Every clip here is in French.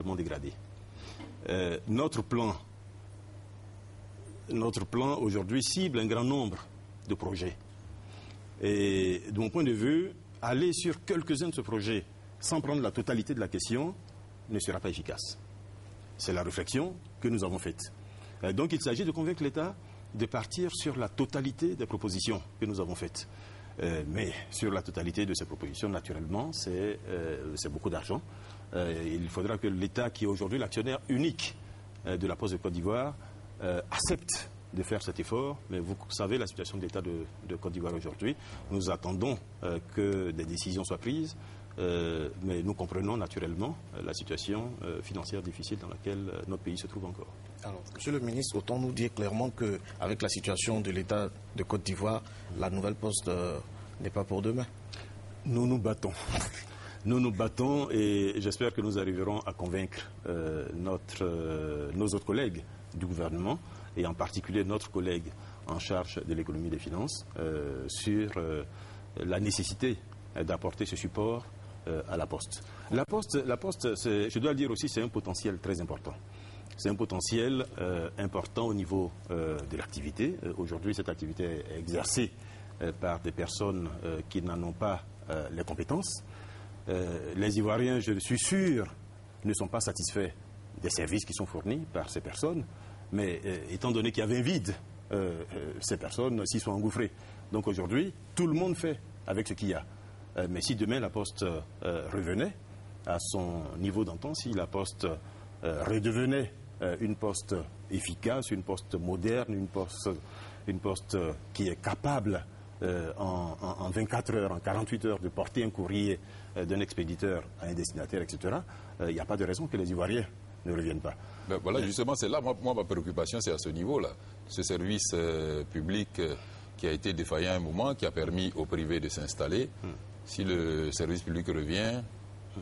extrêmement dégradée. Notre plan aujourd'hui cible un grand nombre de projets. Et de mon point de vue, aller sur quelques-uns de ces projets sans prendre la totalité de la question ne sera pas efficace. C'est la réflexion que nous avons faite. Donc il s'agit de convaincre l'État de partir sur la totalité des propositions que nous avons faites. Mais sur la totalité de ces propositions, naturellement, c'est beaucoup d'argent. Il faudra que l'État, qui est aujourd'hui l'actionnaire unique de la Poste de Côte d'Ivoire, accepte de faire cet effort. Mais vous savez la situation de l'État de Côte d'Ivoire aujourd'hui. Nous attendons que des décisions soient prises. Mais nous comprenons naturellement la situation financière difficile dans laquelle notre pays se trouve encore. Alors, Monsieur le ministre, autant nous dire clairement qu'avec la situation de l'État de Côte d'Ivoire, la nouvelle Poste n'est pas pour demain. Nous nous battons. Nous nous battons et j'espère que nous arriverons à convaincre nos autres collègues du gouvernement et en particulier notre collègue en charge de l'économie et des finances sur la nécessité d'apporter ce support à la Poste. La Poste, je dois le dire aussi, c'est un potentiel très important. C'est un potentiel important au niveau de l'activité. Aujourd'hui, cette activité est exercée par des personnes qui n'en ont pas les compétences. Les Ivoiriens, je suis sûr, ne sont pas satisfaits des services qui sont fournis par ces personnes. Mais étant donné qu'il y avait un vide, ces personnes s'y sont engouffrées. Donc aujourd'hui, tout le monde fait avec ce qu'il y a. Mais si demain la Poste revenait à son niveau d'antan, si la Poste redevenait une Poste efficace, une Poste moderne, une poste qui est capable en 24 heures, en 48 heures de porter un courrier d'un expéditeur à un destinataire, etc., il n'y a pas de raison que les Ivoiriens ne reviennent pas. Ben voilà, justement, c'est là, moi ma préoccupation, c'est à ce niveau-là. Ce service public qui a été défaillant à un moment, qui a permis au privé de s'installer. Si le service public revient,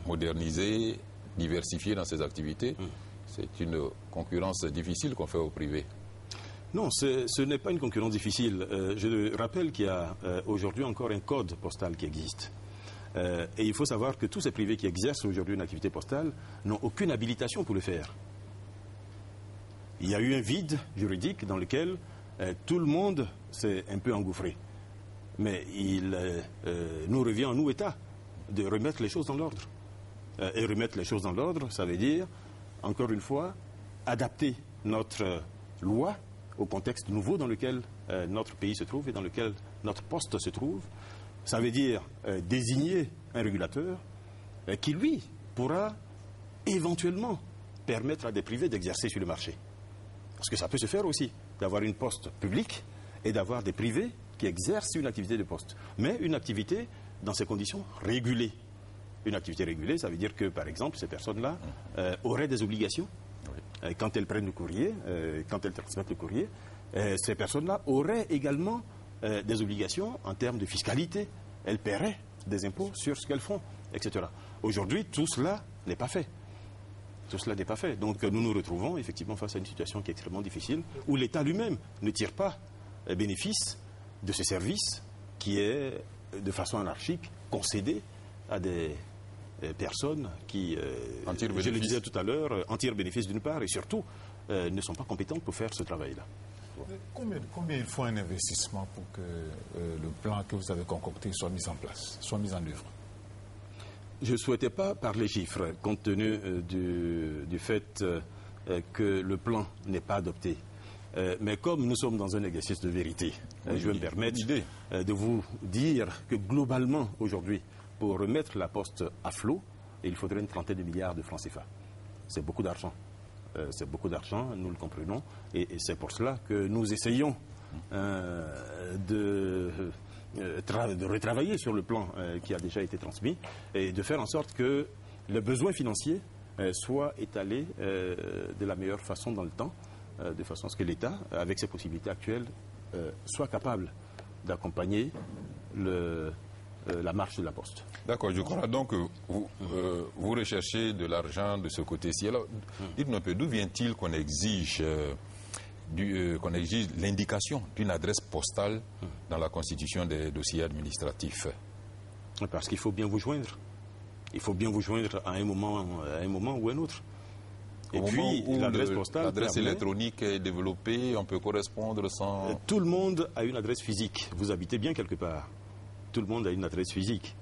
modernisé, diversifié dans ses activités, c'est une concurrence difficile qu'on fait au privé. Non, ce n'est pas une concurrence difficile. Je rappelle qu'il y a aujourd'hui encore un code postal qui existe. Et il faut savoir que tous ces privés qui exercent aujourd'hui une activité postale n'ont aucune habilitation pour le faire. Il y a eu un vide juridique dans lequel tout le monde s'est un peu engouffré. Mais il nous revient en nous, État, de remettre les choses dans l'ordre. Et remettre les choses dans l'ordre, ça veut dire, encore une fois, adapter notre loi au contexte nouveau dans lequel notre pays se trouve et dans lequel notre poste se trouve. Ça veut dire désigner un régulateur qui, lui, pourra éventuellement permettre à des privés d'exercer sur le marché. Parce que ça peut se faire aussi, d'avoir une poste publique et d'avoir des privés qui exercent une activité de poste. Mais une activité dans ces conditions régulées. Une activité régulée, ça veut dire que, par exemple, ces personnes-là auraient des obligations. Quand elles prennent le courrier, quand elles transmettent le courrier, ces personnes-là auraient également des obligations en termes de fiscalité. Elles paieraient des impôts sur ce qu'elles font, etc. Aujourd'hui, tout cela n'est pas fait. Tout cela n'est pas fait. Donc nous nous retrouvons effectivement face à une situation qui est extrêmement difficile, où l'État lui-même ne tire pas bénéfice de ce service qui est, de façon anarchique, concédé à des personnes qui, je le disais tout à l'heure, en tirent bénéfice d'une part et surtout ne sont pas compétentes pour faire ce travail-là. Combien il faut un investissement pour que le plan que vous avez concocté soit mis en place, soit mis en œuvre? Je ne souhaitais pas parler chiffres, compte tenu du fait que le plan n'est pas adopté. Mais comme nous sommes dans un exercice de vérité, je vais me permettre de vous dire que globalement, aujourd'hui, pour remettre la Poste à flot, il faudrait une trentaine de milliards de francs CFA. C'est beaucoup d'argent. C'est beaucoup d'argent, nous le comprenons. Et c'est pour cela que nous essayons de retravailler sur le plan qui a déjà été transmis et de faire en sorte que les besoins financiers soient étalés de la meilleure façon dans le temps, de façon à ce que l'État, avec ses possibilités actuelles, soit capable d'accompagner la marche de la Poste. D'accord, je crois donc que vous recherchez de l'argent de ce côté-ci. Alors, dites-nous un peu, d'où vient-il qu'on exige l'indication d'une adresse postale dans la constitution des dossiers administratifs? Parce qu'il faut bien vous joindre. Il faut bien vous joindre à un moment ou à un autre. Et puis, l'adresse postale... L'adresse électronique est développée, on peut correspondre sans... Tout le monde a une adresse physique. Vous habitez bien quelque part. Tout le monde a une adresse physique.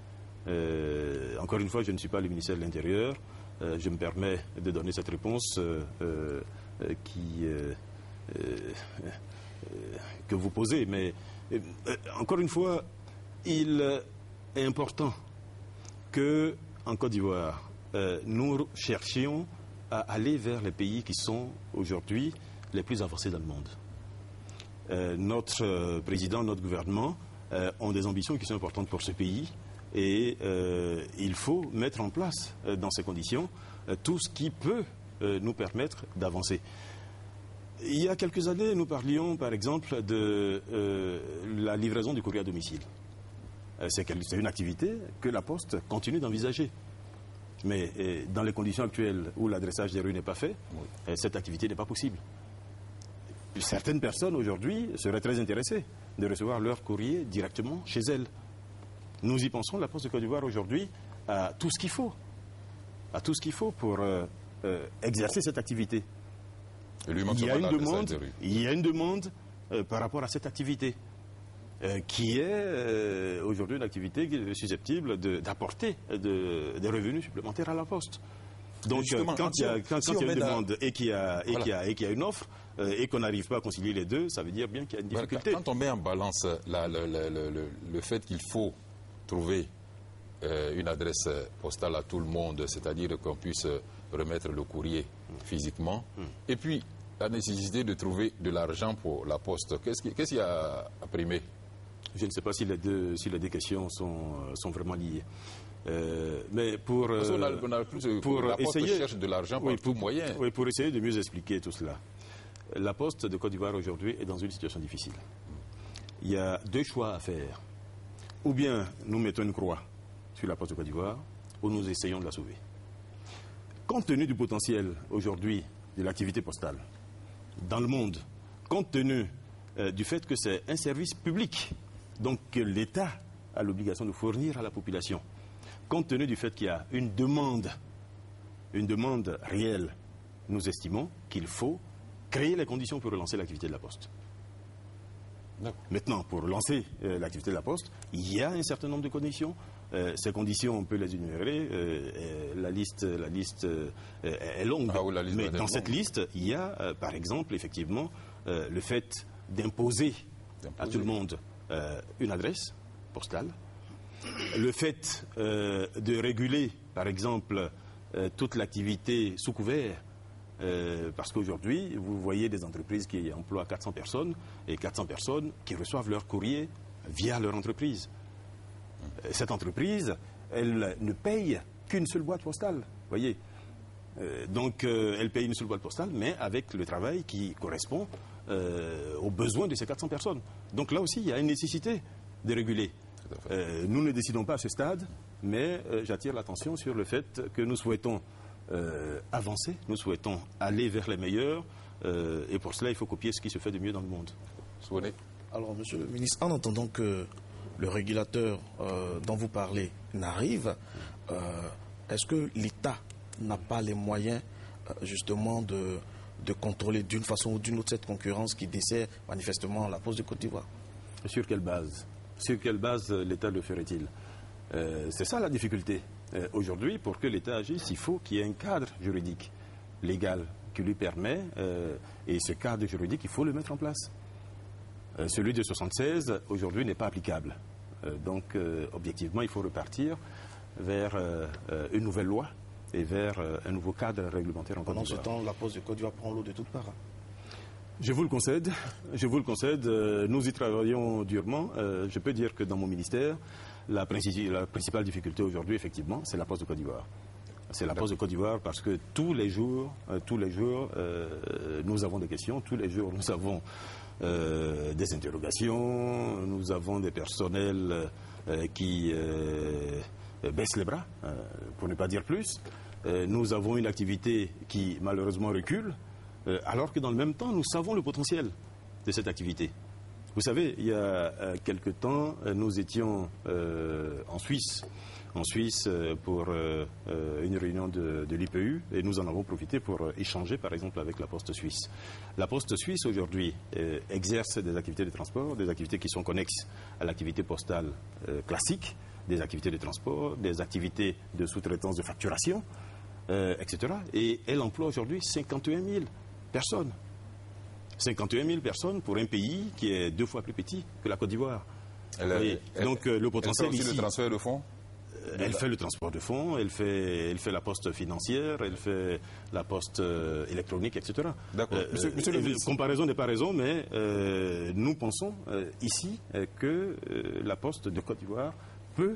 Encore une fois, je ne suis pas le ministère de l'Intérieur. Je me permets de donner cette réponse que vous posez. Mais encore une fois, il est important que, en Côte d'Ivoire, nous cherchions à aller vers les pays qui sont aujourd'hui les plus avancés dans le monde. Notre président, notre gouvernement ont des ambitions qui sont importantes pour ce pays et il faut mettre en place dans ces conditions tout ce qui peut nous permettre d'avancer. Il y a quelques années, nous parlions par exemple de la livraison du courrier à domicile. C'est une activité que la Poste continue d'envisager. Mais dans les conditions actuelles où l'adressage des rues n'est pas fait, cette activité n'est pas possible. Certaines personnes aujourd'hui seraient très intéressées de recevoir leur courrier directement chez elles. Nous y pensons, la Poste de Côte d'Ivoire aujourd'hui a tout ce qu'il faut. A tout ce qu'il faut pour exercer cette activité. Il y a une demande par rapport à cette activité. Qui est aujourd'hui une activité qui est susceptible d'apporter des revenus supplémentaires à la Poste. Donc quand il y a une demande et qu'il y a une offre et qu'on n'arrive pas à concilier les deux, ça veut dire bien qu'il y a une difficulté. Quand on met en balance le fait qu'il faut trouver une adresse postale à tout le monde, c'est-à-dire qu'on puisse remettre le courrier physiquement, et puis la nécessité de trouver de l'argent pour la Poste, qu'est-ce qui a primé? Je ne sais pas si les deux questions sont vraiment liées. Mais pour la Poste cherche de l'argent par tout moyen. Oui, pour essayer de mieux expliquer tout cela. La Poste de Côte d'Ivoire aujourd'hui est dans une situation difficile. Il y a deux choix à faire. Ou bien nous mettons une croix sur la Poste de Côte d'Ivoire, ou nous essayons de la sauver. Compte tenu du potentiel aujourd'hui de l'activité postale dans le monde, compte tenu du fait que c'est un service public, donc que l'État a l'obligation de fournir à la population. Compte tenu du fait qu'il y a une demande réelle, nous estimons qu'il faut créer les conditions pour relancer l'activité de la Poste. Maintenant, pour lancer l'activité de la Poste, il y a un certain nombre de conditions. Ces conditions, on peut les énumérer. La liste est longue. Mais dans cette liste, il y a, par exemple, effectivement, le fait d'imposer à tout le monde une adresse postale, le fait de réguler, par exemple, toute l'activité sous couvert, parce qu'aujourd'hui, vous voyez des entreprises qui emploient 400 personnes et 400 personnes qui reçoivent leur courrier via leur entreprise. Cette entreprise, elle ne paye qu'une seule boîte postale, voyez. Donc, elle paye une seule boîte postale, mais avec le travail qui correspond aux besoins de ces 400 personnes. Donc là aussi, il y a une nécessité de réguler. Nous ne décidons pas à ce stade, mais j'attire l'attention sur le fait que nous souhaitons avancer, nous souhaitons aller vers les meilleurs, et pour cela, il faut copier ce qui se fait de mieux dans le monde. Alors, Monsieur le ministre, en entendant que le régulateur dont vous parlez n'arrive, est-ce que l'État n'a pas les moyens justement de contrôler d'une façon ou d'une autre cette concurrence qui dessert manifestement la Poste de Côte d'Ivoire? Sur quelle base? Sur quelle base l'État le ferait-il? C'est ça la difficulté. Aujourd'hui, pour que l'État agisse, il faut qu'il y ait un cadre juridique, légal, qui lui permet, et ce cadre juridique, il faut le mettre en place. Celui de 1976, aujourd'hui, n'est pas applicable. Donc, objectivement, il faut repartir vers une nouvelle loi et vers un nouveau cadre réglementaire en Côte d'Ivoire. Pendant ce temps, la Poste de Côte d'Ivoire prend l'eau de toutes parts. Je vous le concède, nous y travaillons durement. Je peux dire que dans mon ministère, la principale difficulté aujourd'hui, effectivement, c'est la Poste de Côte d'Ivoire. C'est la Poste de Côte d'Ivoire parce que tous les jours, nous avons des questions, tous les jours, nous avons des interrogations, nous avons des personnels qui baissent les bras, pour ne pas dire plus. Nous avons une activité qui, malheureusement, recule. Alors que dans le même temps, nous savons le potentiel de cette activité. Vous savez, il y a quelque temps, nous étions en Suisse pour une réunion de l'IPU et nous en avons profité pour échanger par exemple avec la Poste suisse. La Poste suisse aujourd'hui exerce des activités de transport, des activités qui sont connexes à l'activité postale classique, des activités de transport, des activités de sous-traitance de facturation, etc. Et elle emploie aujourd'hui 51 000 personnes. 51 000 personnes pour un pays qui est 2 fois plus petit que la Côte d'Ivoire. Donc le potentiel elle fait aussi ici, le transfert de fonds. Elle fait le transport de fonds, elle fait la poste financière, elle fait la poste électronique, etc. D'accord. Monsieur le ministre. Comparaison n'est pas raison, mais nous pensons ici que la poste de Côte d'Ivoire peut